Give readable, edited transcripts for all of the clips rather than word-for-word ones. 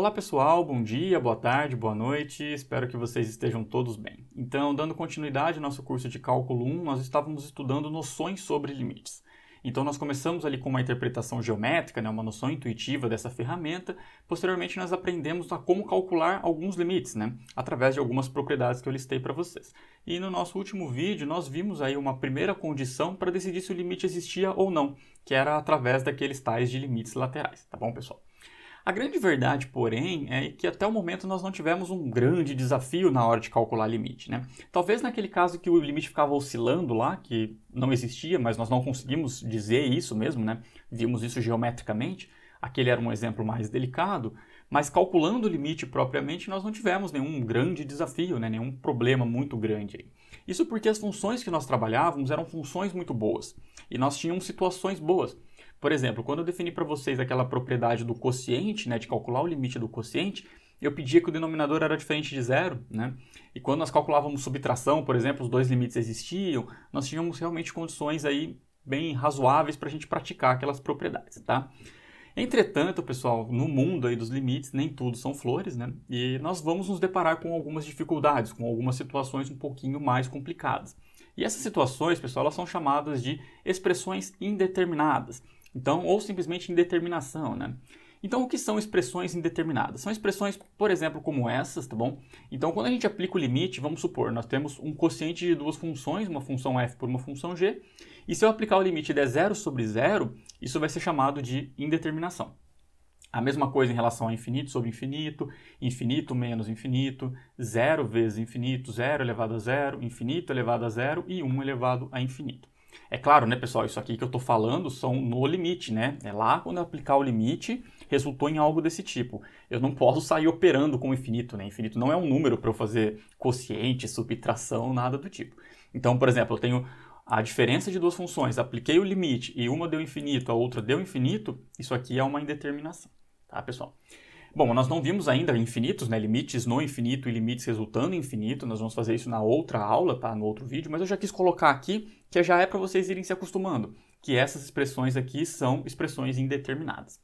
Olá pessoal, bom dia, boa tarde, boa noite, espero que vocês estejam todos bem. Então, dando continuidade ao nosso curso de Cálculo 1, nós estávamos estudando noções sobre limites. Então, nós começamos ali com uma interpretação geométrica, uma noção intuitiva dessa ferramenta. Posteriormente, nós aprendemos a como calcular alguns limites, através de algumas propriedades que eu listei para vocês. E no nosso último vídeo, nós vimos aí uma primeira condição para decidir se o limite existia ou não, que era através daqueles tais de limites laterais, tá bom, pessoal? A grande verdade, porém, é que até o momento nós não tivemos um grande desafio na hora de calcular limite, Talvez naquele caso que o limite ficava oscilando lá, que não existia, mas nós não conseguimos dizer isso mesmo, Vimos isso geometricamente, aquele era um exemplo mais delicado, mas calculando o limite propriamente nós não tivemos nenhum grande desafio, nenhum problema muito grande aí. Isso porque as funções que nós trabalhávamos eram funções muito boas, e nós tínhamos situações boas. Por exemplo, quando eu defini para vocês aquela propriedade do quociente, de calcular o limite do quociente, eu pedia que o denominador era diferente de zero, E quando nós calculávamos subtração, por exemplo, os dois limites existiam, nós tínhamos realmente condições aí bem razoáveis para a gente praticar aquelas propriedades, tá? Entretanto, pessoal, no mundo aí dos limites, nem tudo são flores, E nós vamos nos deparar com algumas dificuldades, com algumas situações um pouquinho mais complicadas. E essas situações, pessoal, elas são chamadas de expressões indeterminadas. Então, ou simplesmente indeterminação, Então, o que são expressões indeterminadas? São expressões, por exemplo, como essas, tá bom? Então, quando a gente aplica o limite, vamos supor, nós temos um quociente de duas funções, uma função f por uma função g, e se eu aplicar o limite de 0 sobre 0, isso vai ser chamado de indeterminação. A mesma coisa em relação a infinito sobre infinito, infinito menos infinito, 0 vezes infinito, 0 elevado a 0, infinito elevado a 0 e 1 elevado a infinito. É claro, pessoal, isso aqui que eu estou falando são no limite, É lá quando eu aplicar o limite, resultou em algo desse tipo. Eu não posso sair operando com o infinito, Infinito não é um número para eu fazer quociente, subtração, nada do tipo. Então, por exemplo, eu tenho a diferença de duas funções, apliquei o limite e uma deu infinito, a outra deu infinito, isso aqui é uma indeterminação, tá, pessoal? Bom, nós não vimos ainda infinitos, limites no infinito e limites resultando em infinito, nós vamos fazer isso na outra aula, tá, no outro vídeo, mas eu já quis colocar aqui, que já é para vocês irem se acostumando, que essas expressões aqui são expressões indeterminadas.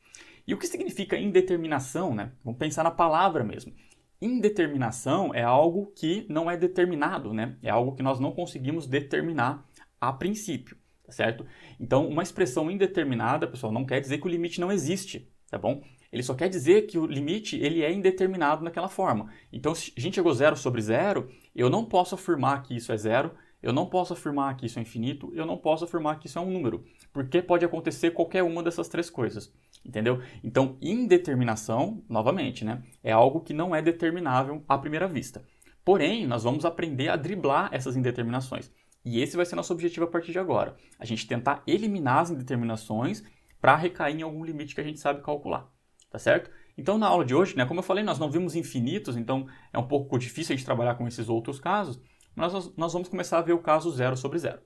E o que significa indeterminação, Vamos pensar na palavra mesmo. Indeterminação é algo que não é determinado, É algo que nós não conseguimos determinar a princípio, tá certo? Então, uma expressão indeterminada, pessoal, não quer dizer que o limite não existe, tá bom? Ele só quer dizer que o limite ele é indeterminado naquela forma. Então, se a gente chegou 0 sobre 0, eu não posso afirmar que isso é 0, eu não posso afirmar que isso é infinito, eu não posso afirmar que isso é um número, porque pode acontecer qualquer uma dessas três coisas, entendeu? Então, indeterminação, novamente, é algo que não é determinável à primeira vista. Porém, nós vamos aprender a driblar essas indeterminações. E esse vai ser nosso objetivo a partir de agora. A gente tentar eliminar as indeterminações para recair em algum limite que a gente sabe calcular. Tá certo? Então, na aula de hoje, como eu falei, nós não vimos infinitos, então é um pouco difícil a gente trabalhar com esses outros casos, mas nós vamos começar a ver o caso 0 sobre 0.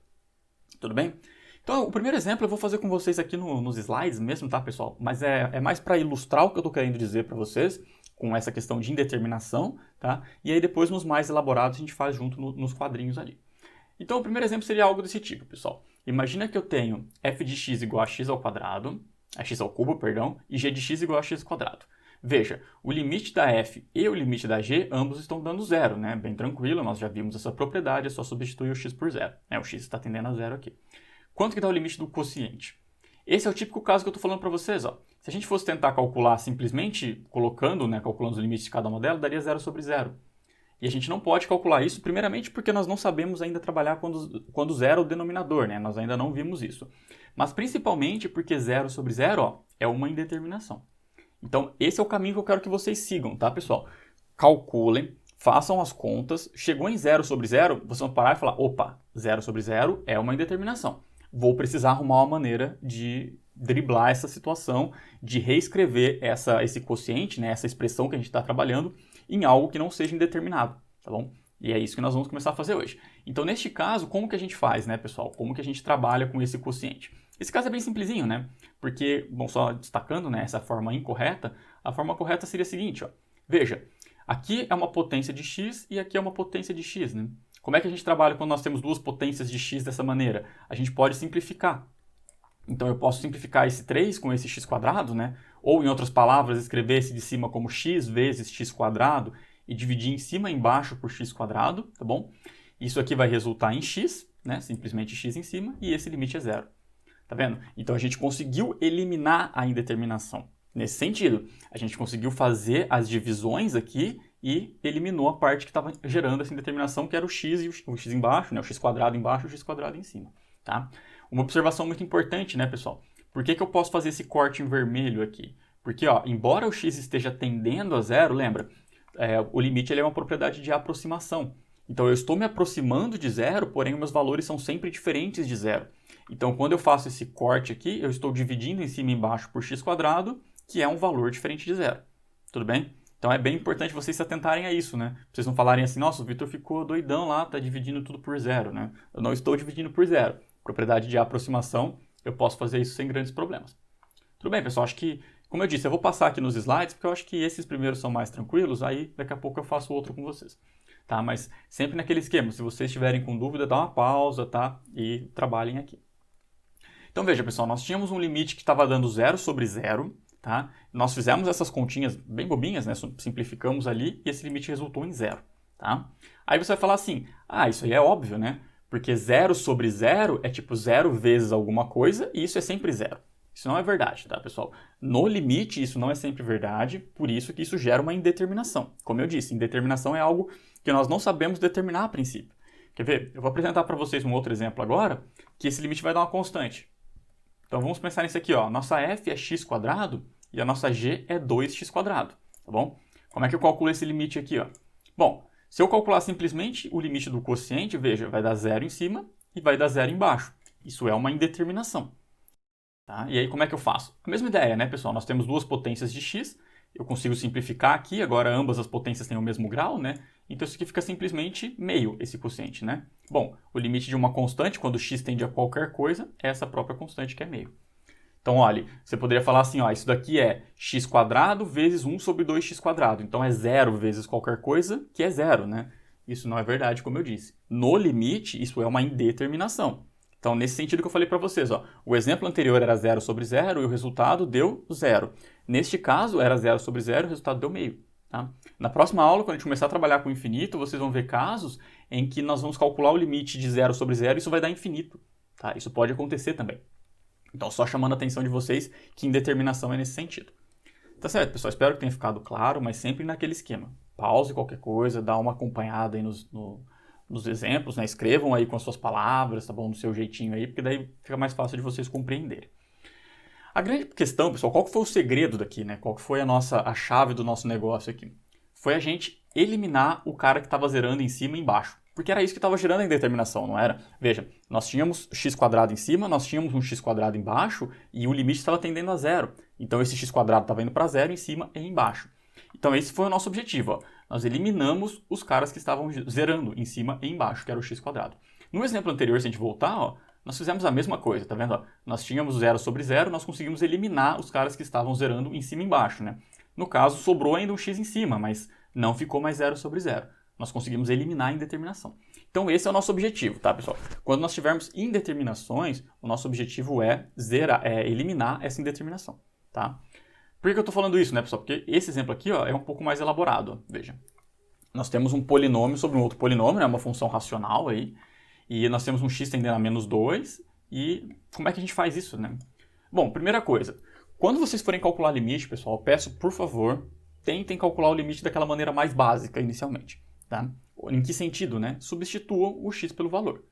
Tudo bem? Então, o primeiro exemplo eu vou fazer com vocês aqui nos slides mesmo, tá, pessoal? Mas é mais para ilustrar o que eu estou querendo dizer para vocês, com essa questão de indeterminação, tá? E aí depois, nos mais elaborados, a gente faz junto nos quadrinhos ali. Então, o primeiro exemplo seria algo desse tipo, pessoal. Imagina que eu tenho f de x igual a x ao quadrado, a x ao cubo, perdão, e g de x igual a x quadrado. Veja, o limite da f e o limite da g, ambos estão dando zero, Bem tranquilo, nós já vimos essa propriedade, é só substituir o x por zero. O x está tendendo a zero aqui. Quanto que dá o limite do quociente? Esse é o típico caso que eu estou falando para vocês, ó. Se a gente fosse tentar calcular simplesmente colocando, calculando os limites de cada uma delas, daria 0 sobre 0. E a gente não pode calcular isso, primeiramente porque nós não sabemos ainda trabalhar quando zero é o denominador, Nós ainda não vimos isso. Mas principalmente porque 0 sobre 0 é uma indeterminação. Então, esse é o caminho que eu quero que vocês sigam, tá, pessoal? Calculem, façam as contas, chegou em 0 sobre 0, vocês vão parar e falar, opa, 0 sobre 0 é uma indeterminação. Vou precisar arrumar uma maneira de driblar essa situação, de reescrever esse quociente, essa expressão que a gente está trabalhando, em algo que não seja indeterminado, tá bom? E é isso que nós vamos começar a fazer hoje. Então, neste caso, como que a gente faz, pessoal? Como que a gente trabalha com esse quociente? Esse caso é bem simplesinho, Porque, bom, só destacando, essa forma incorreta, a forma correta seria a seguinte, ó. Veja, aqui é uma potência de x e aqui é uma potência de x, Como é que a gente trabalha quando nós temos duas potências de x dessa maneira? A gente pode simplificar. Então, eu posso simplificar esse 3 com esse x quadrado, Ou, em outras palavras, escrever esse de cima como x vezes x² e dividir em cima e embaixo por x², tá bom? Isso aqui vai resultar em x, né? Simplesmente x em cima, e esse limite é zero. Tá vendo? Então a gente conseguiu eliminar a indeterminação. Nesse sentido, a gente conseguiu fazer as divisões aqui e eliminou a parte que estava gerando essa indeterminação, que era o x e o x embaixo, né? O x² embaixo e o x² em cima. Tá? Uma observação muito importante, né, pessoal? Por que eu posso fazer esse corte em vermelho aqui? Porque, ó, embora o x esteja tendendo a zero, lembra, o limite ele é uma propriedade de aproximação. Então eu estou me aproximando de zero, porém os meus valores são sempre diferentes de zero. Então quando eu faço esse corte aqui, eu estou dividindo em cima e embaixo por x², que é um valor diferente de zero. Tudo bem? Então é bem importante vocês se atentarem a isso, né? Vocês não falarem assim, nossa, o Vitor ficou doidão lá, tá dividindo tudo por zero, né? Eu não estou dividindo por zero. Propriedade de aproximação, eu posso fazer isso sem grandes problemas. Tudo bem, pessoal? Acho que, como eu disse, eu vou passar aqui nos slides, porque eu acho que esses primeiros são mais tranquilos, aí daqui a pouco eu faço outro com vocês. Tá? Mas sempre naquele esquema, se vocês estiverem com dúvida, dá uma pausa, tá? E trabalhem aqui. Então veja, pessoal, nós tínhamos um limite que estava dando 0 sobre 0, tá? Nós fizemos essas continhas bem bobinhas, né? Simplificamos ali e esse limite resultou em 0, tá? Aí você vai falar assim, isso aí é óbvio, né? Porque 0 sobre 0 é tipo 0 vezes alguma coisa e isso é sempre 0. Isso não é verdade, tá, pessoal? No limite, isso não é sempre verdade, por isso que isso gera uma indeterminação. Como eu disse, indeterminação é algo que nós não sabemos determinar a princípio. Quer ver? Eu vou apresentar para vocês um outro exemplo agora, que esse limite vai dar uma constante. Então vamos pensar nisso aqui, ó. Nossa f é x² e a nossa g é 2x², tá bom? Como é que eu calculo esse limite aqui, ó? Bom, se eu calcular simplesmente o limite do quociente, veja, vai dar 0 em cima e vai dar 0 embaixo. Isso é uma indeterminação. Tá? E aí como é que eu faço? A mesma ideia, né, pessoal? Nós temos duas potências de x, eu consigo simplificar aqui, agora ambas as potências têm o mesmo grau, né? Então isso aqui fica simplesmente meio, esse quociente, né? Bom, o limite de uma constante, quando x tende a qualquer coisa, é essa própria constante que é meio. Então, olha, você poderia falar assim, ó, isso daqui é x² vezes 1 sobre 2x². Então é 0 vezes qualquer coisa, que é 0, né? Isso não é verdade, como eu disse. No limite, isso é uma indeterminação. Então, nesse sentido que eu falei para vocês, ó, o exemplo anterior era 0 sobre 0 e o resultado deu 0. Neste caso, era 0 sobre 0 e o resultado deu meio. Tá? Na próxima aula, quando a gente começar a trabalhar com infinito, vocês vão ver casos em que nós vamos calcular o limite de 0 sobre 0 e isso vai dar infinito. Tá? Isso pode acontecer também. Então, só chamando a atenção de vocês que indeterminação é nesse sentido. Tá certo, pessoal? Espero que tenha ficado claro, mas sempre naquele esquema. Pause qualquer coisa, dá uma acompanhada aí nos exemplos, né? Escrevam aí com as suas palavras, tá bom? Do seu jeitinho aí, porque daí fica mais fácil de vocês compreenderem. A grande questão, pessoal, qual que foi o segredo daqui, né? Qual que foi a chave do nosso negócio aqui? Foi a gente eliminar o cara que estava zerando em cima e embaixo. Porque era isso que estava gerando a indeterminação, não era? Veja, nós tínhamos x² em cima, nós tínhamos um x² embaixo e o limite estava tendendo a zero. Então esse x² estava indo para zero em cima e embaixo. Então esse foi o nosso objetivo, ó. Nós eliminamos os caras que estavam zerando em cima e embaixo, que era o x². No exemplo anterior, se a gente voltar, ó, nós fizemos a mesma coisa, tá vendo? Ó, nós tínhamos 0 sobre 0, nós conseguimos eliminar os caras que estavam zerando em cima e embaixo, né? No caso, sobrou ainda um x em cima, mas não ficou mais 0 sobre 0. Nós conseguimos eliminar a indeterminação. Então esse é o nosso objetivo, tá, pessoal? Quando nós tivermos indeterminações, o nosso objetivo é eliminar essa indeterminação, tá? Por que eu estou falando isso, né, pessoal? Porque esse exemplo aqui, ó, é um pouco mais elaborado, ó. Veja. Nós temos um polinômio sobre um outro polinômio, né, uma função racional aí, e nós temos um x tendendo a menos 2, e como é que a gente faz isso, né? Bom, primeira coisa, quando vocês forem calcular limite, pessoal, eu peço, por favor, tentem calcular o limite daquela maneira mais básica inicialmente, tá? Em que sentido, né? Substituam o x pelo valor.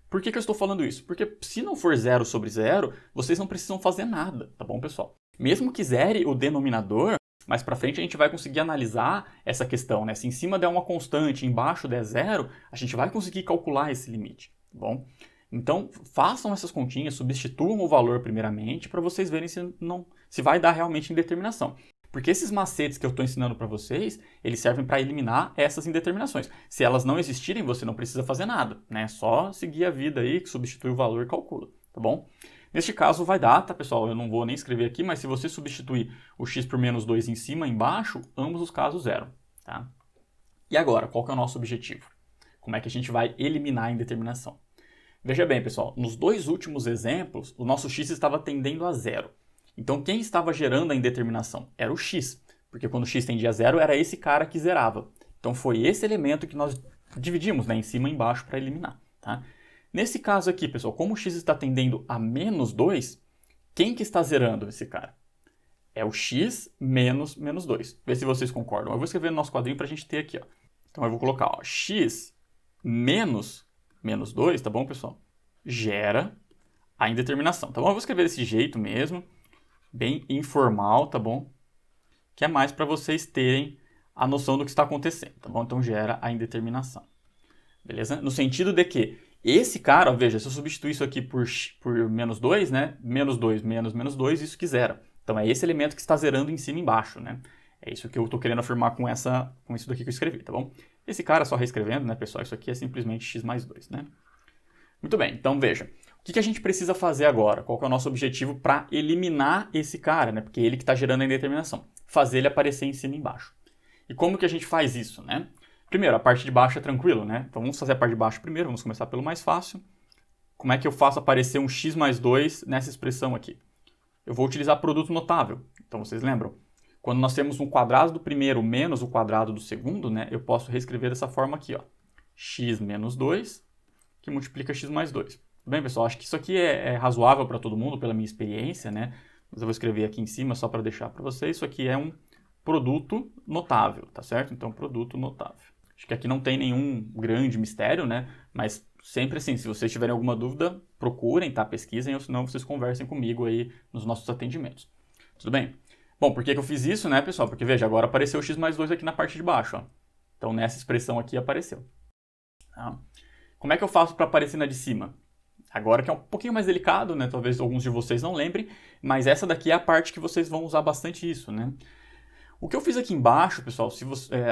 Por que eu estou falando isso? Porque se não for 0 sobre 0, vocês não precisam fazer nada, tá bom, pessoal? Mesmo que zere o denominador, mais para frente a gente vai conseguir analisar essa questão, né? Se em cima der uma constante, embaixo der 0, a gente vai conseguir calcular esse limite, tá bom? Então, façam essas continhas, substituam o valor primeiramente para vocês verem se vai dar realmente indeterminação. Porque esses macetes que eu estou ensinando para vocês, eles servem para eliminar essas indeterminações. Se elas não existirem, você não precisa fazer nada, né? Só seguir a vida aí, que substitui o valor e calcula, tá bom? Neste caso vai dar, tá, pessoal? Eu não vou nem escrever aqui, mas se você substituir o x por menos 2 em cima e embaixo, ambos os casos zero, tá? E agora, qual que é o nosso objetivo? Como é que a gente vai eliminar a indeterminação? Veja bem, pessoal, nos dois últimos exemplos, o nosso x estava tendendo a zero. Então, quem estava gerando a indeterminação? Era o x, porque quando x tendia a zero, era esse cara que zerava. Então, foi esse elemento que nós dividimos, né, em cima e embaixo para eliminar. Tá? Nesse caso aqui, pessoal, como o x está tendendo a menos 2, quem que está zerando esse cara? É o x menos menos 2. Vê se vocês concordam. Eu vou escrever no nosso quadrinho para a gente ter aqui. Ó. Então, eu vou colocar ó, x menos menos 2, tá bom, pessoal? Gera a indeterminação, tá bom? Eu vou escrever desse jeito mesmo, bem informal, tá bom? Que é mais para vocês terem a noção do que está acontecendo, tá bom? Então, gera a indeterminação. Beleza? No sentido de que esse cara, ó, veja, se eu substituir isso aqui por menos 2, né? Menos 2 menos menos 2, isso que zera. Então, é esse elemento que está zerando em cima e embaixo, né? É isso que eu estou querendo afirmar com isso daqui que eu escrevi, tá bom? Esse cara, só reescrevendo, né, pessoal? Isso aqui é simplesmente x mais 2, né? Muito bem, então veja. O que a gente precisa fazer agora? Qual que é o nosso objetivo para eliminar esse cara, né? Porque é ele que está gerando a indeterminação. Fazer ele aparecer em cima e embaixo. E como que a gente faz isso, né? Primeiro, a parte de baixo é tranquilo, né? Então vamos fazer a parte de baixo primeiro, vamos começar pelo mais fácil. Como é que eu faço aparecer um x mais 2 nessa expressão aqui? Eu vou utilizar produto notável. Então vocês lembram? Quando nós temos um quadrado do primeiro menos o quadrado do segundo, né? Eu posso reescrever dessa forma aqui, ó. X menos 2, que multiplica x mais 2. Tudo bem, pessoal? Acho que isso aqui é razoável para todo mundo, pela minha experiência, né? Mas eu vou escrever aqui em cima só para deixar para vocês. Isso aqui é um produto notável, tá certo? Então, produto notável. Acho que aqui não tem nenhum grande mistério, né? Mas sempre assim, se vocês tiverem alguma dúvida, procurem, tá? Pesquisem, ou senão vocês conversem comigo aí nos nossos atendimentos. Tudo bem? Bom, por que eu fiz isso, né, pessoal? Porque, veja, agora apareceu o x mais 2 aqui na parte de baixo, ó. Então, nessa expressão aqui apareceu. Tá? Como é que eu faço para aparecer na de cima? Agora que é um pouquinho mais delicado, né? Talvez alguns de vocês não lembrem, mas essa daqui é a parte que vocês vão usar bastante isso, né? O que eu fiz aqui embaixo, pessoal,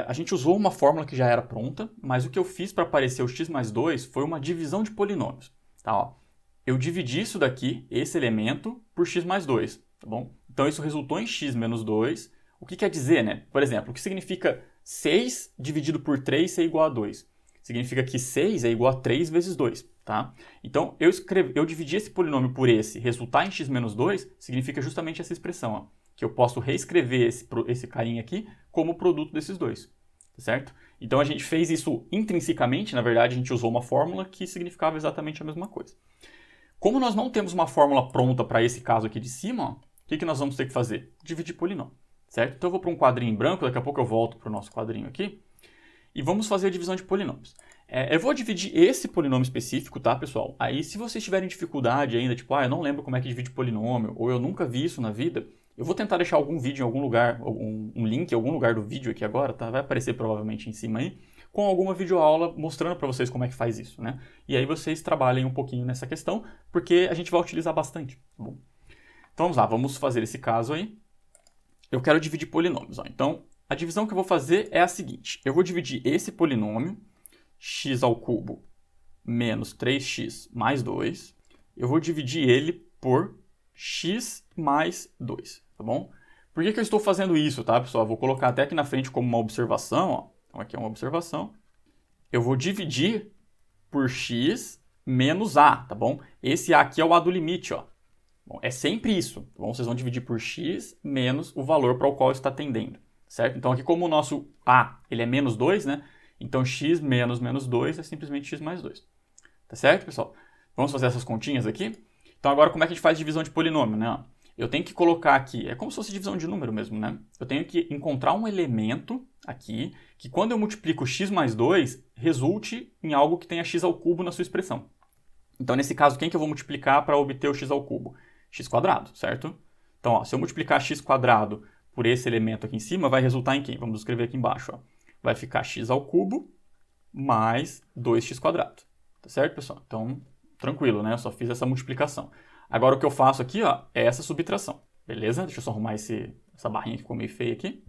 a gente usou uma fórmula que já era pronta, mas o que eu fiz para aparecer o x mais 2 foi uma divisão de polinômios. Tá, ó. Eu dividi isso daqui, esse elemento, por x mais 2, tá bom? Então isso resultou em x menos 2. O que quer dizer, né? Por exemplo, o que significa 6 dividido por 3 ser igual a 2? Significa que 6 é igual a 3 vezes 2, tá? Então eu dividi esse polinômio por esse, resultar em x menos 2, significa justamente essa expressão, ó. Que eu posso reescrever esse carinha aqui como produto desses dois, tá certo? Então a gente fez isso intrinsecamente, na verdade a gente usou uma fórmula que significava exatamente a mesma coisa. Como nós não temos uma fórmula pronta para esse caso aqui de cima, ó, o que nós vamos ter que fazer? Dividir polinômio, certo? Então eu vou para um quadrinho em branco, daqui a pouco eu volto para o nosso quadrinho aqui, e vamos fazer a divisão de polinômios. Eu vou dividir esse polinômio específico, tá, pessoal? Aí se vocês tiverem dificuldade ainda, tipo, eu não lembro como é que divide polinômio, ou eu nunca vi isso na vida, eu vou tentar deixar algum vídeo em algum lugar, um link em algum lugar do vídeo aqui agora, tá? Vai aparecer provavelmente em cima aí, com alguma videoaula mostrando para vocês como é que faz isso, né? E aí vocês trabalhem um pouquinho nessa questão, porque a gente vai utilizar bastante, tá bom? Então vamos lá, vamos fazer esse caso aí. Eu quero dividir polinômios, ó. Então a divisão que eu vou fazer é a seguinte. Eu vou dividir esse polinômio, x ao cubo menos 3x mais 2. Eu vou dividir ele por x mais 2, tá bom? Por que eu estou fazendo isso, tá, pessoal? Eu vou colocar até aqui na frente como uma observação, ó. Então aqui é uma observação. Eu vou dividir por x menos a, tá bom? Esse a aqui é o a do limite, ó. Bom, é sempre isso, tá bom? Vocês vão dividir por x menos o valor para o qual está tendendo, certo? Então aqui como o nosso a, ele é menos 2, né? Então x menos menos 2 é simplesmente x mais 2. Tá certo, pessoal? Vamos fazer essas continhas aqui? Então agora como é que a gente faz divisão de polinômio, né? Eu tenho que colocar aqui, é como se fosse divisão de número mesmo, né? Eu tenho que encontrar um elemento aqui, que quando eu multiplico x mais 2, resulte em algo que tenha x ao cubo na sua expressão. Então nesse caso, quem que eu vou multiplicar para obter o x ao cubo? X quadrado, certo? Então, ó, se eu multiplicar x quadrado por esse elemento aqui em cima, vai resultar em quem? Vamos escrever aqui embaixo, ó. Vai ficar x ao cubo mais 2x quadrado. Tá certo, pessoal? Então, tranquilo, né? Eu só fiz essa multiplicação. Agora o que eu faço aqui, ó, é essa subtração. Beleza? Deixa eu só arrumar essa barrinha que ficou meio feia aqui.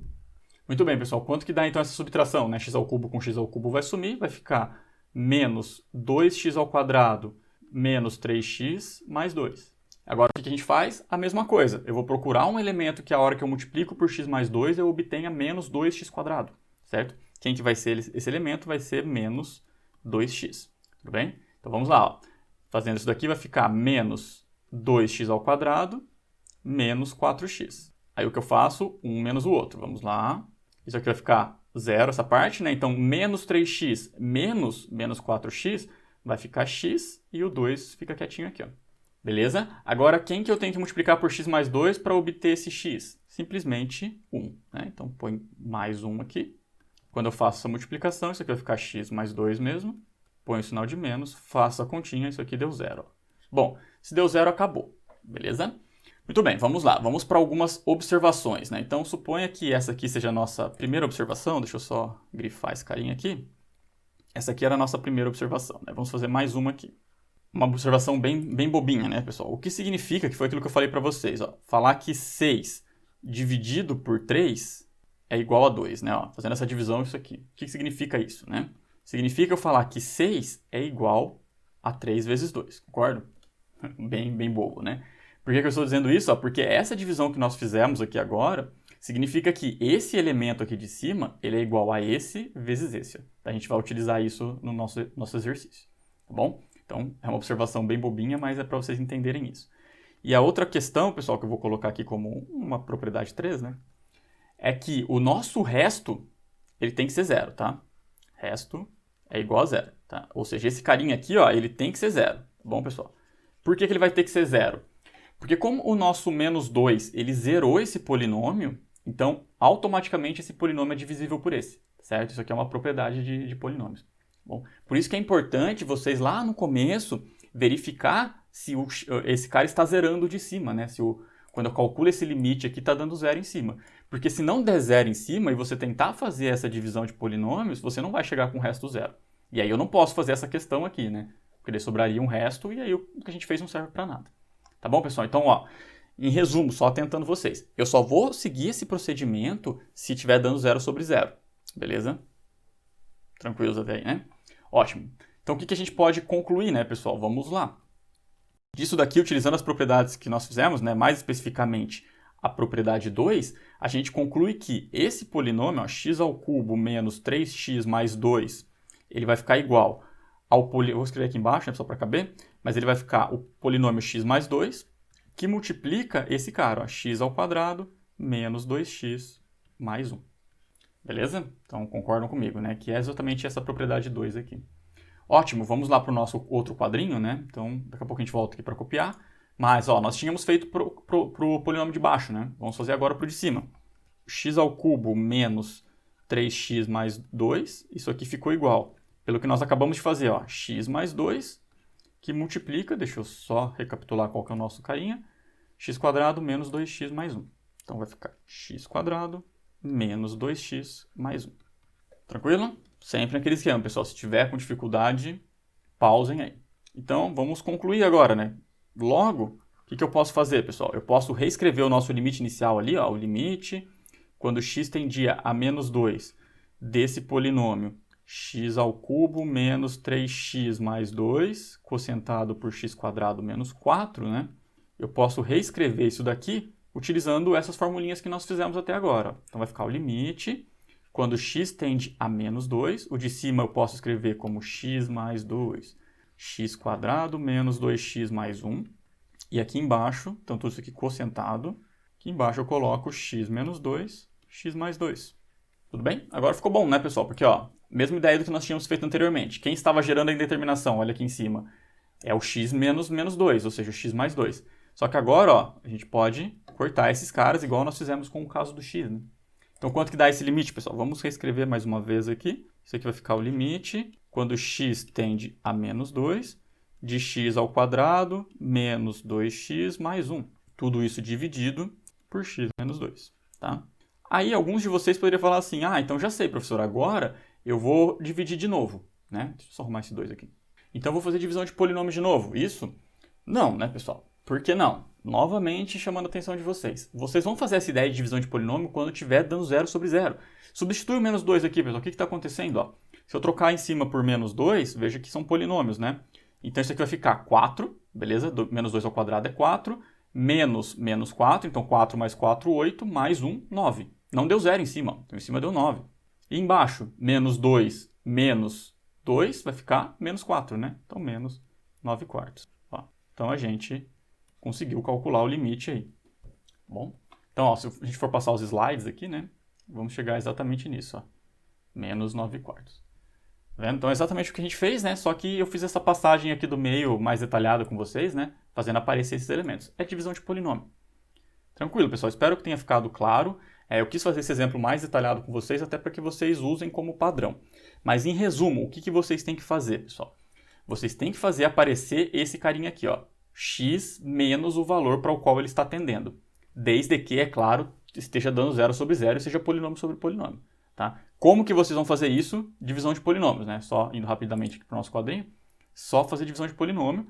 Muito bem, pessoal. Quanto que dá então essa subtração, né? X ao cubo com x ao cubo vai sumir, vai ficar menos 2x ao quadrado menos 3x mais 2. Agora o que a gente faz? A mesma coisa. Eu vou procurar um elemento que a hora que eu multiplico por x mais 2 eu obtenha menos 2x quadrado, certo? Quem que vai ser esse elemento? Vai ser menos 2x, tudo bem? Então vamos lá, ó. Fazendo isso daqui vai ficar menos 2x ao quadrado menos 4x. Aí o que eu faço? Um menos o outro. Vamos lá. Isso aqui vai ficar 0, essa parte, né? Então, menos 3x menos 4x vai ficar x e o 2 fica quietinho aqui, ó. Beleza? Agora, quem que eu tenho que multiplicar por x mais 2 para obter esse x? Simplesmente 1, né? Então, põe mais 1 aqui. Quando eu faço essa multiplicação, isso aqui vai ficar x mais 2 mesmo. Põe o sinal de menos, faço a continha, isso aqui deu 0. Bom, se deu 0, acabou. Beleza? Muito bem, vamos lá. Vamos para algumas observações, né? Então, suponha que essa aqui seja a nossa primeira observação. Deixa eu só grifar esse carinha aqui. Essa aqui era a nossa primeira observação, né? Vamos fazer mais uma aqui. Uma observação bem bobinha, né, pessoal? O que significa, que foi aquilo que eu falei para vocês, ó. Falar que 6 dividido por 3 é igual a 2, né? Ó, fazendo essa divisão, isso aqui. O que significa isso, né? Significa eu falar que 6 é igual a 3 vezes 2, concordo? Bem bobo, né? Por que eu estou dizendo isso? Ó, porque essa divisão que nós fizemos aqui agora significa que esse elemento aqui de cima ele é igual a esse vezes esse. Ó. A gente vai utilizar isso no nosso exercício, tá bom? Então, é uma observação bem bobinha, mas é para vocês entenderem isso. E a outra questão, pessoal, que eu vou colocar aqui como uma propriedade 3, né? É que o nosso resto, ele tem que ser 0, tá? Resto é igual a 0, tá? Ou seja, esse carinha aqui, ó, ele tem que ser 0, tá bom, pessoal? Por que ele vai ter que ser 0? Porque como o nosso menos 2, ele zerou esse polinômio, então, automaticamente, esse polinômio é divisível por esse, certo? Isso aqui é uma propriedade de polinômios. Bom, por isso que é importante vocês, lá no começo, verificar se esse cara está zerando de cima, né? Quando eu calculo esse limite aqui, está dando 0 em cima. Porque se não der 0 em cima e você tentar fazer essa divisão de polinômios, você não vai chegar com o resto 0. E aí eu não posso fazer essa questão aqui, né? Porque daí sobraria um resto e aí o que a gente fez não serve para nada. Tá bom, pessoal? Então, ó, em resumo, só tentando vocês. Eu só vou seguir esse procedimento se estiver dando 0 sobre 0. Beleza? Tranquilos até aí, né? Ótimo. Então, o que a gente pode concluir, né, pessoal? Vamos lá. Disso daqui, utilizando as propriedades que nós fizemos, né, mais especificamente a propriedade 2, a gente conclui que esse polinômio, ó, x ao cubo menos 3x mais 2, ele vai ficar igual ao polinômio, vou escrever aqui embaixo, né, só para caber, mas ele vai ficar o polinômio x mais 2, que multiplica esse cara, ó, x ao quadrado menos 2x mais 1. Beleza? Então, concordam comigo, né, que é exatamente essa propriedade 2 aqui. Ótimo, vamos lá para o nosso outro quadrinho, né? Então, daqui a pouco a gente volta aqui para copiar. Mas, ó, nós tínhamos feito para o polinômio de baixo, né? Vamos fazer agora para o de cima. X ao cubo menos 3x mais 2, isso aqui ficou igual. Pelo que nós acabamos de fazer, ó, x mais 2, que multiplica, deixa eu só recapitular qual que é o nosso carinha, x quadrado menos 2x mais 1. Então, vai ficar x quadrado menos 2x mais 1. Tranquilo? Sempre naquele esquema, pessoal. Se tiver com dificuldade, pausem aí. Então, vamos concluir agora, né? Logo, o que eu posso fazer, pessoal? Eu posso reescrever o nosso limite inicial ali, ó, o limite, quando x tendia a menos 2 desse polinômio, x ao cubo menos 3x mais 2, quocientado por x quadrado menos 4, né? Eu posso reescrever isso daqui utilizando essas formulinhas que nós fizemos até agora. Então, vai ficar o limite. Quando x tende a menos 2, o de cima eu posso escrever como x mais 2, x quadrado menos 2x mais 1. E aqui embaixo, então tudo isso aqui quocientado, aqui embaixo eu coloco x menos 2, x mais 2. Tudo bem? Agora ficou bom, né, pessoal? Porque, ó, mesma ideia do que nós tínhamos feito anteriormente. Quem estava gerando a indeterminação, olha aqui em cima, é o x menos 2, ou seja, o x mais 2. Só que agora, ó, a gente pode cortar esses caras igual nós fizemos com o caso do x, né? Então, quanto que dá esse limite, pessoal? Vamos reescrever mais uma vez aqui. Isso aqui vai ficar o limite quando x tende a menos 2, de x ao quadrado menos 2x mais 1. Tudo isso dividido por x menos 2. Tá? Aí, alguns de vocês poderiam falar assim, ah, então já sei, professor, agora eu vou dividir de novo. Né? Deixa eu só arrumar esse 2 aqui. Então, eu vou fazer divisão de polinômios de novo. Isso? Não, né, pessoal? Por que não? Novamente chamando a atenção de vocês. Vocês vão fazer essa ideia de divisão de polinômio quando estiver dando 0 sobre 0. Substitui o menos 2 aqui, pessoal. O que está acontecendo? Ó? Se eu trocar em cima por menos 2, veja que são polinômios, né? Então isso aqui vai ficar 4, beleza? Menos 2 ao quadrado é 4, menos 4, então 4 mais 4, 8, mais 1, 9. Não deu 0 em cima, ó. Então em cima deu 9. E embaixo, menos 2 menos 2 vai ficar menos 4, né? Então menos 9 quartos. Ó. Então a gente conseguiu calcular o limite aí. Bom, então, ó, se a gente for passar os slides aqui, né, vamos chegar exatamente nisso, ó, menos 9/4. Tá vendo? Então, é exatamente o que a gente fez, né, só que eu fiz essa passagem aqui do meio mais detalhada com vocês, né, fazendo aparecer esses elementos. É divisão de polinômio. Tranquilo, pessoal, espero que tenha ficado claro. Eu quis fazer esse exemplo mais detalhado com vocês, até para que vocês usem como padrão. Mas, em resumo, o que vocês têm que fazer, pessoal? Vocês têm que fazer aparecer esse carinha aqui, ó, x menos o valor para o qual ele está atendendo. Desde que, é claro, esteja dando 0/0 e seja polinômio sobre polinômio. Tá? Como que vocês vão fazer isso? Divisão de polinômios, né? Só indo rapidamente aqui para o nosso quadrinho. Só fazer divisão de polinômio,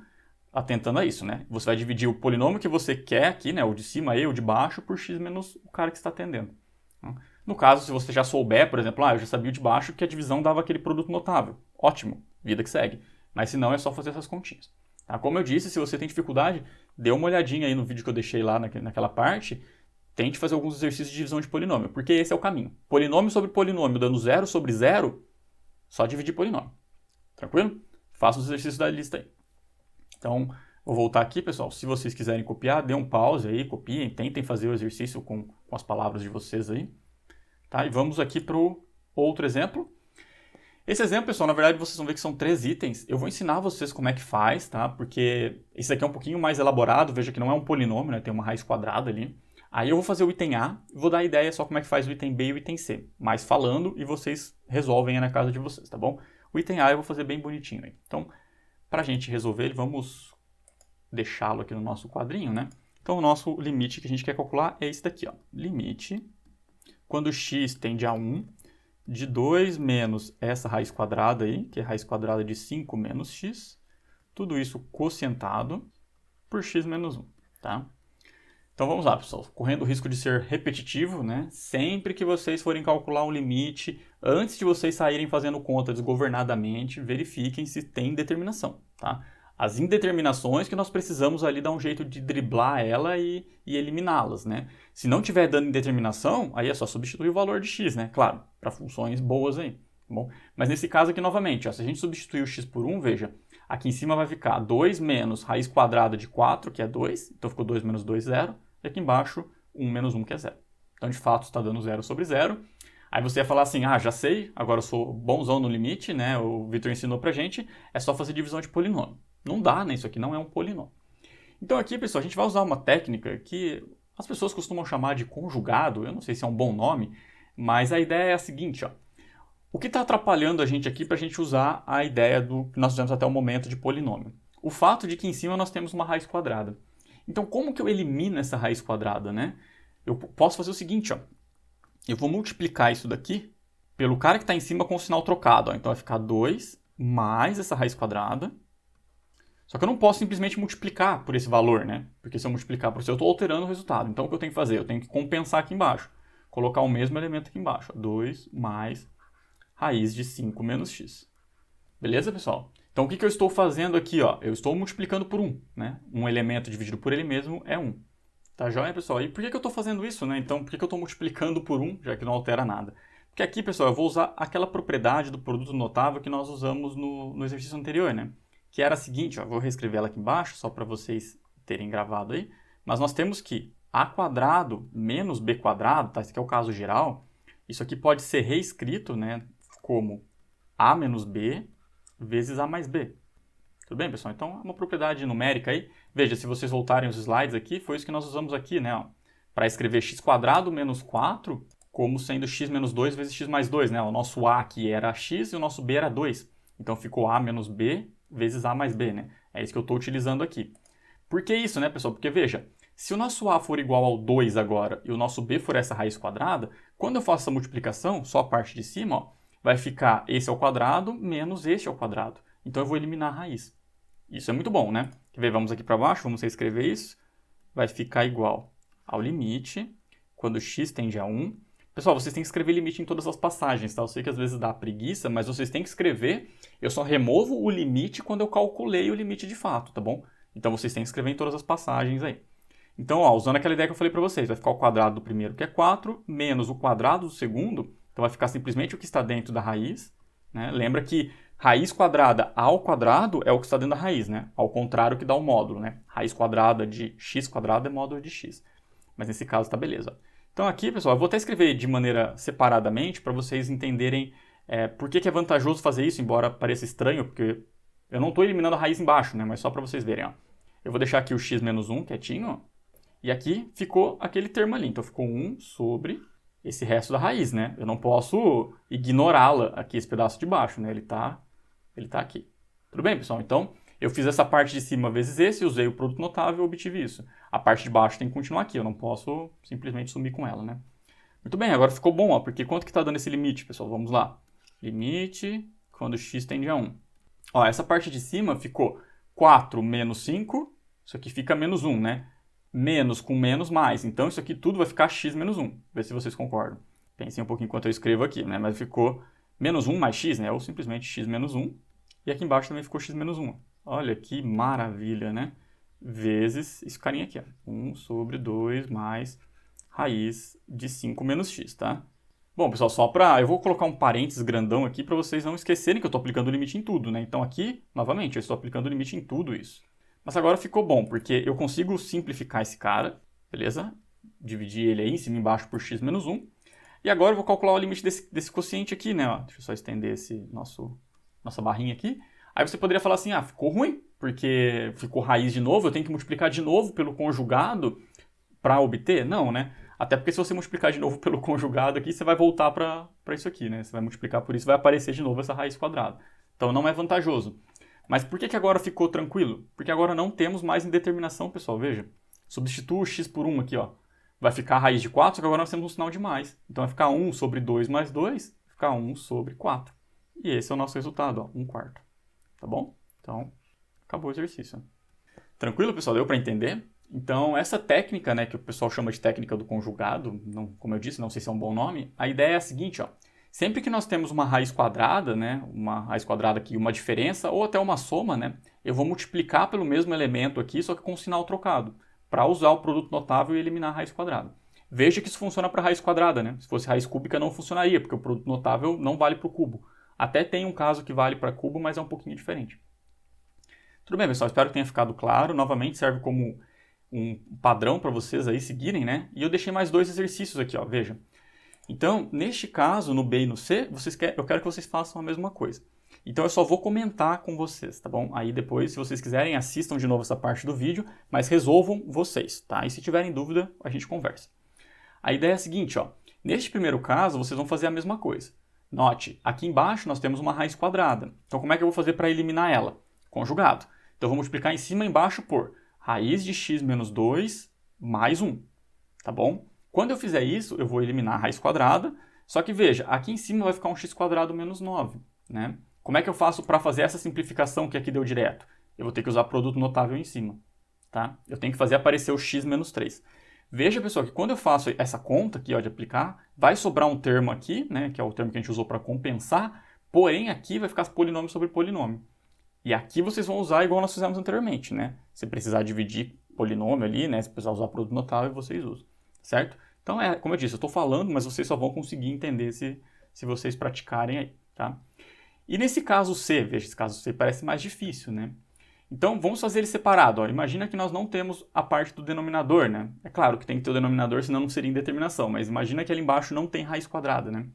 atentando a isso, né? Você vai dividir o polinômio que você quer aqui, né? O de cima e o de baixo, por x menos o cara que está atendendo. No caso, se você já souber, por exemplo, eu já sabia o de baixo que a divisão dava aquele produto notável. Ótimo, vida que segue. Mas se não, é só fazer essas continhas. Tá? Como eu disse, se você tem dificuldade, dê uma olhadinha aí no vídeo que eu deixei lá naquela parte. Tente fazer alguns exercícios de divisão de polinômio, porque esse é o caminho. Polinômio sobre polinômio dando 0/0, só dividir polinômio. Tranquilo? Faça os exercícios da lista aí. Então, vou voltar aqui, pessoal. Se vocês quiserem copiar, dê um pause aí, copiem, tentem fazer o exercício com as palavras de vocês aí. Tá? E vamos aqui para o outro exemplo. Esse exemplo, pessoal, na verdade vocês vão ver que são 3 itens. Eu vou ensinar vocês como é que faz, tá? Porque esse aqui é um pouquinho mais elaborado. Veja que não é um polinômio, né? Tem uma raiz quadrada ali. Aí eu vou fazer o item A, vou dar a ideia só como é que faz o item B e o item C. Mas falando e vocês resolvem aí na casa de vocês, tá bom? O item A eu vou fazer bem bonitinho aí. Então, para a gente resolver ele, vamos deixá-lo aqui no nosso quadrinho, né? Então, o nosso limite que a gente quer calcular é esse daqui, ó. Limite, quando x tende a 1, de 2 menos essa raiz quadrada aí, que é a raiz quadrada de 5 menos x, tudo isso quocientado por x menos 1, tá? Então vamos lá, pessoal, correndo o risco de ser repetitivo, né? Sempre que vocês forem calcular um limite, antes de vocês saírem fazendo conta desgovernadamente, verifiquem se tem determinação, tá? As indeterminações que nós precisamos ali dar um jeito de driblar ela e eliminá-las, né? Se não tiver dando indeterminação, aí é só substituir o valor de x, né? Claro, para funções boas aí, tá bom? Mas nesse caso aqui, novamente, ó, se a gente substituir o x por 1, veja, aqui em cima vai ficar 2 menos raiz quadrada de 4, que é 2, então ficou 2 menos 2, 0. E aqui embaixo, 1 menos 1, que é 0. Então, de fato, está dando 0/0. Aí você ia falar assim, já sei, agora eu sou bonzão no limite, né? O Vitor ensinou pra gente, é só fazer divisão de polinômio. Não dá, né? Isso aqui não é um polinômio. Então aqui, pessoal, a gente vai usar uma técnica que as pessoas costumam chamar de conjugado, eu não sei se é um bom nome, mas a ideia é a seguinte, ó. O que está atrapalhando a gente aqui para a gente usar a ideia do que nós fizemos até o momento de polinômio? O fato de que em cima nós temos uma raiz quadrada. Então, como que eu elimino essa raiz quadrada, né? Eu posso fazer o seguinte, ó. Eu vou multiplicar isso daqui pelo cara que está em cima com o sinal trocado. Ó. Então, vai ficar 2 mais essa raiz quadrada. Só que eu não posso simplesmente multiplicar por esse valor, né? Porque se eu multiplicar por isso, eu estou alterando o resultado. Então, o que eu tenho que fazer? Eu tenho que compensar aqui embaixo. Colocar o mesmo elemento aqui embaixo. Ó. 2 mais raiz de 5 menos x. Beleza, pessoal? Então, o que eu estou fazendo aqui? Ó? Eu estou multiplicando por 1. Né? Um elemento dividido por ele mesmo é 1. Tá joia, pessoal? E por que eu estou fazendo isso? Né? Então, por que eu estou multiplicando por 1, já que não altera nada? Porque aqui, pessoal, eu vou usar aquela propriedade do produto notável que nós usamos no exercício anterior, né? Que era a seguinte, ó, vou reescrever ela aqui embaixo, só para vocês terem gravado aí. Mas nós temos que a quadrado menos b quadrado, tá? Esse aqui é o caso geral. Isso aqui pode ser reescrito, né? Como a menos b vezes a mais b. Tudo bem, pessoal? Então, é uma propriedade numérica aí. Veja, se vocês voltarem os slides aqui, foi isso que nós usamos aqui, né? Para escrever x² menos 4 como sendo x menos 2 vezes x mais 2, né? O nosso a aqui era x e o nosso b era 2. Então, ficou a menos b vezes a mais b, né? É isso que eu estou utilizando aqui. Por que isso, né, pessoal? Porque, veja, se o nosso a for igual ao 2 agora e o nosso b for essa raiz quadrada, quando eu faço essa multiplicação, só a parte de cima, ó, vai ficar esse ao quadrado menos este ao quadrado. Então, eu vou eliminar a raiz. Isso é muito bom, né? Vamos aqui para baixo, vamos reescrever isso. Vai ficar igual ao limite, quando x tende a 1. Pessoal, vocês têm que escrever limite em todas as passagens, tá? Eu sei que às vezes dá preguiça, mas vocês têm que escrever. Eu só removo o limite quando eu calculei o limite de fato, tá bom? Então, vocês têm que escrever em todas as passagens aí. Então, ó, usando aquela ideia que eu falei para vocês, vai ficar o quadrado do primeiro, que é 4, menos o quadrado do segundo. Então, vai ficar simplesmente o que está dentro da raiz. Né? Lembra que raiz quadrada ao quadrado é o que está dentro da raiz, né? Ao contrário que dá o módulo, né? Raiz quadrada de x² é módulo de x. Mas nesse caso tá beleza. Então aqui, pessoal, eu vou até escrever de maneira separadamente para vocês entenderem por que é vantajoso fazer isso, embora pareça estranho, porque eu não estou eliminando a raiz embaixo, né? Mas só para vocês verem, ó. Eu vou deixar aqui o x menos 1 quietinho, ó. E aqui ficou aquele termo ali. Então ficou 1 sobre esse resto da raiz, né? Eu não posso ignorá-la aqui, esse pedaço de baixo, né? Ele tá aqui. Tudo bem, pessoal? Então, eu fiz essa parte de cima vezes esse, usei o produto notável e obtive isso. A parte de baixo tem que continuar aqui, eu não posso simplesmente sumir com ela, né? Muito bem, agora ficou bom, ó, porque quanto que está dando esse limite, pessoal? Vamos lá. Limite quando x tende a 1. Ó, essa parte de cima ficou 4 menos 5, isso aqui fica menos 1, né? Menos com menos mais, então isso aqui tudo vai ficar x menos 1. Vê se vocês concordam. Pensem um pouquinho enquanto eu escrevo aqui, né? Mas ficou menos 1 mais x, né? Ou simplesmente x menos 1. E aqui embaixo também ficou x menos 1. Olha que maravilha, né? Vezes esse carinha aqui, ó. 1 sobre 2 mais raiz de 5 menos x, tá? Bom, pessoal, eu vou colocar um parênteses grandão aqui para vocês não esquecerem que eu estou aplicando o limite em tudo, né? Então aqui, novamente, eu estou aplicando o limite em tudo isso. Mas agora ficou bom, porque eu consigo simplificar esse cara, beleza? Dividir ele aí em cima e embaixo por x menos 1. E agora eu vou calcular o limite desse quociente aqui, né? Ó, deixa eu só estender nossa barrinha aqui. Aí você poderia falar assim, ficou ruim, porque ficou raiz de novo, eu tenho que multiplicar de novo pelo conjugado para obter? Não, né? Até porque se você multiplicar de novo pelo conjugado aqui, você vai voltar para isso aqui, né? Você vai multiplicar por isso, vai aparecer de novo essa raiz quadrada. Então não é vantajoso. Mas por que agora ficou tranquilo? Porque agora não temos mais indeterminação, pessoal. Veja, substitua o x por 1 aqui, ó. Vai ficar a raiz de 4, só que agora nós temos um sinal de mais. Então vai ficar 1 sobre 2 mais 2, vai ficar 1 sobre 4. E esse é o nosso resultado, ó, 1/4. Tá bom? Então, acabou o exercício. Tranquilo, pessoal? Deu para entender? Então, essa técnica, né, que o pessoal chama de técnica do conjugado, não, como eu disse, não sei se é um bom nome, a ideia é a seguinte, ó. Sempre que nós temos uma raiz quadrada, né, uma raiz quadrada aqui, uma diferença, ou até uma soma, né, eu vou multiplicar pelo mesmo elemento aqui, só que com um sinal trocado, para usar o produto notável e eliminar a raiz quadrada. Veja que isso funciona para raiz quadrada, né? Se fosse raiz cúbica não funcionaria, porque o produto notável não vale para o cubo. Até tem um caso que vale para cubo, mas é um pouquinho diferente. Tudo bem, pessoal? Espero que tenha ficado claro. Novamente, serve como um padrão para vocês aí seguirem, né? E eu deixei mais 2 exercícios aqui, ó. Veja. Então, neste caso, no B e no C, eu quero que vocês façam a mesma coisa. Então, eu só vou comentar com vocês, tá bom? Aí depois, se vocês quiserem, assistam de novo essa parte do vídeo, mas resolvam vocês, tá? E se tiverem dúvida, a gente conversa. A ideia é a seguinte, ó. Neste primeiro caso, vocês vão fazer a mesma coisa. Note, aqui embaixo nós temos uma raiz quadrada. Então, como é que eu vou fazer para eliminar ela? Conjugado. Então, eu vou multiplicar em cima e embaixo por raiz de x menos 2 mais 1, tá bom? Quando eu fizer isso, eu vou eliminar a raiz quadrada, só que veja, aqui em cima vai ficar um x quadrado menos 9, né? Como é que eu faço para fazer essa simplificação que aqui deu direto? Eu vou ter que usar produto notável em cima, tá? Eu tenho que fazer aparecer o x menos 3. Veja, pessoal, que quando eu faço essa conta aqui, ó, de aplicar, vai sobrar um termo aqui, né, que é o termo que a gente usou para compensar, porém aqui vai ficar polinômio sobre polinômio. E aqui vocês vão usar igual nós fizemos anteriormente, né? Se precisar dividir polinômio ali, né, se precisar usar produto notável, vocês usam, certo? Então, como eu disse, eu estou falando, mas vocês só vão conseguir entender se vocês praticarem aí, tá? E nesse caso C, veja, esse caso C parece mais difícil, né? Então, vamos fazer ele separado. Ó. Imagina que nós não temos a parte do denominador, né? É claro que tem que ter o denominador, senão não seria indeterminação, mas imagina que ali embaixo não tem raiz quadrada, né?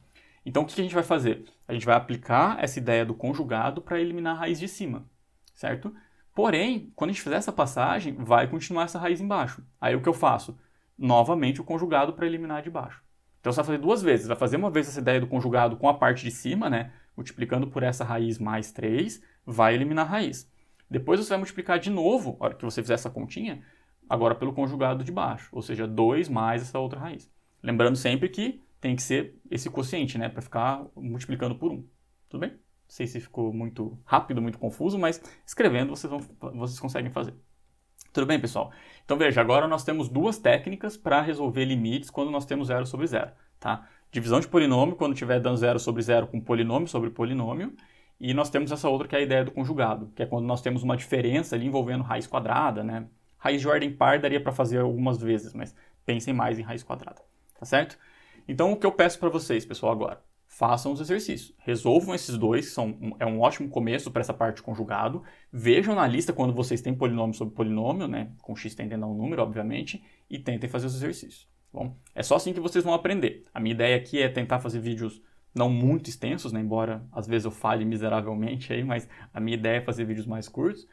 Então, o que a gente vai fazer? A gente vai aplicar essa ideia do conjugado para eliminar a raiz de cima, certo? Porém, quando a gente fizer essa passagem, vai continuar essa raiz embaixo. Aí o que eu faço? Novamente o conjugado para eliminar a de baixo. Então, você vai fazer 2 vezes. Vai fazer uma vez essa ideia do conjugado com a parte de cima, né? Multiplicando por essa raiz mais 3, vai eliminar a raiz. Depois você vai multiplicar de novo, na hora que você fizer essa continha, agora pelo conjugado de baixo, ou seja, 2 mais essa outra raiz. Lembrando sempre que tem que ser esse quociente, né, para ficar multiplicando por 1. Tudo bem? Não sei se ficou muito rápido, muito confuso, mas escrevendo vocês conseguem fazer. Tudo bem, pessoal? Então veja, agora nós temos 2 técnicas para resolver limites quando nós temos 0 sobre 0, tá? Divisão de polinômio, quando estiver dando 0 sobre 0 com polinômio sobre polinômio. E nós temos essa outra que é a ideia do conjugado, que é quando nós temos uma diferença ali envolvendo raiz quadrada, né? Raiz de ordem par daria para fazer algumas vezes, mas pensem mais em raiz quadrada, tá certo? Então, o que eu peço para vocês, pessoal, agora? façam os exercícios. Resolvam esses dois, é um ótimo começo para essa parte de conjugado. Vejam na lista quando vocês têm polinômio sobre polinômio, né? Com x tendendo a um número, obviamente, e tentem fazer os exercícios. Bom, é só assim que vocês vão aprender. A minha ideia aqui é tentar fazer vídeos não muito extensos, né? Embora às vezes eu falhe miseravelmente aí, mas a minha ideia é fazer vídeos mais curtos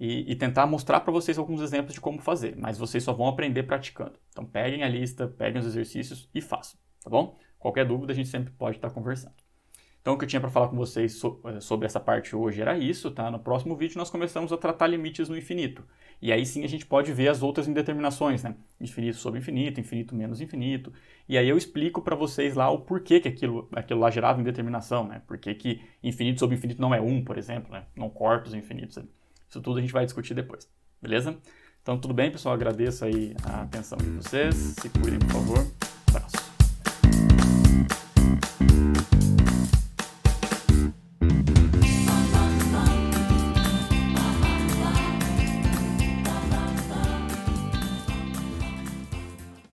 e tentar mostrar para vocês alguns exemplos de como fazer, mas vocês só vão aprender praticando. Então peguem a lista, peguem os exercícios e façam, tá bom? Qualquer dúvida a gente sempre pode estar conversando. Então o que eu tinha para falar com vocês sobre essa parte hoje era isso, tá? No próximo vídeo nós começamos a tratar limites no infinito. E aí sim a gente pode ver as outras indeterminações, né? Infinito sobre infinito, infinito menos infinito. E aí eu explico para vocês lá o porquê que aquilo lá gerava indeterminação, né? Por que infinito sobre infinito não é 1, por exemplo, né? Não corta os infinitos. Isso tudo a gente vai discutir depois, beleza? Então tudo bem, pessoal? Agradeço aí a atenção de vocês. Se cuidem, por favor.